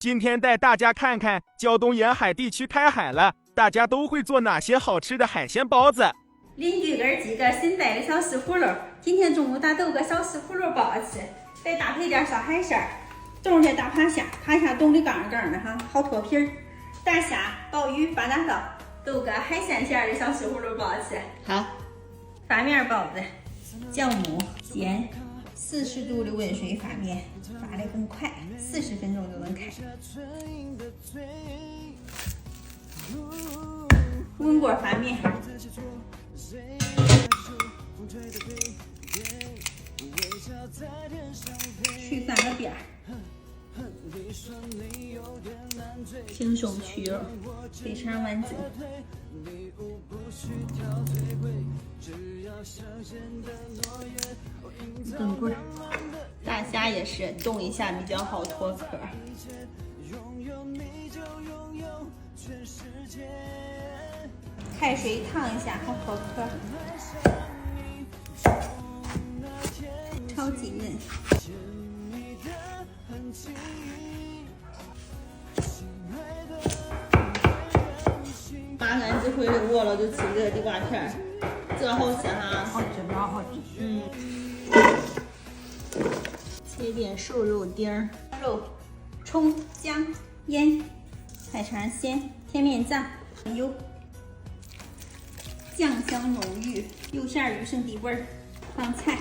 今天带大家看看胶东沿海地区开海了，大家都会做哪些好吃的海鲜包子？邻居哥几个新买的小石葫芦，今天中午打豆个小石葫芦包吃，再搭配点小海参，中间大扒虾，扒虾冻的杠杠的哈，好脱皮儿。大虾、鲍鱼、八大刀，豆个海鲜馅的小石葫芦包吃。好，发面包子，酵母煎，40度的温水发面，发的很快，40分钟就能开。温锅发面，去3个边儿，平胸去肉，肥肠完整。炖棍，大虾也是冻一下比较好脱壳。开水烫一下好脱壳。超级嫩。8竿子回来窝了就吃这个地瓜片儿，这好吃哈。好吃，老好吃。切点瘦肉丁儿，肉、葱、姜、盐，海肠鲜，甜面酱，油，酱香浓郁，肉馅有剩底味儿。放菜，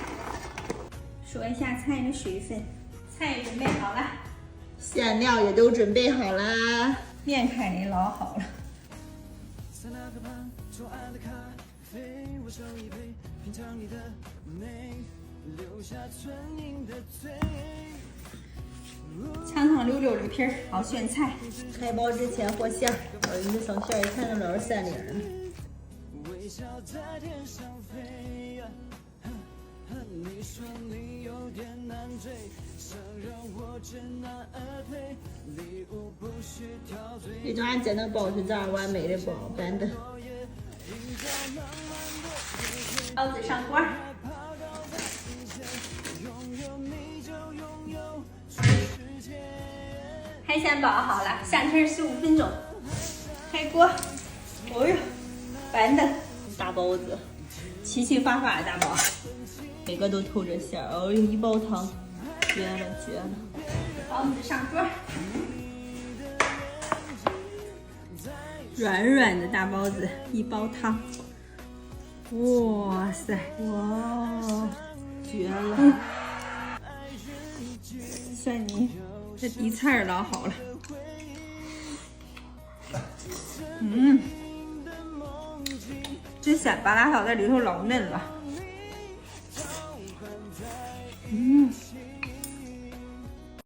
说一下菜的水分。菜准备好了，馅料也都准备好啦，面开的老好了。长长溜溜的皮儿，好选菜。开包之前和馅儿，你这小馅儿一看就老是3粒儿呢。这种俺煎的包是这样完美的包，板的。包子上锅。海鲜包好了，下蹄15分钟。开锅。哎呦，板的大包子，七七八八的大包，每个都透着馅儿，哦呦，一煲汤，绝了绝了！包子上桌。软软的大包子，一煲汤，哇塞，哇，绝了！蒜泥，这底菜老好了。这鲜八大刀在里头老嫩了。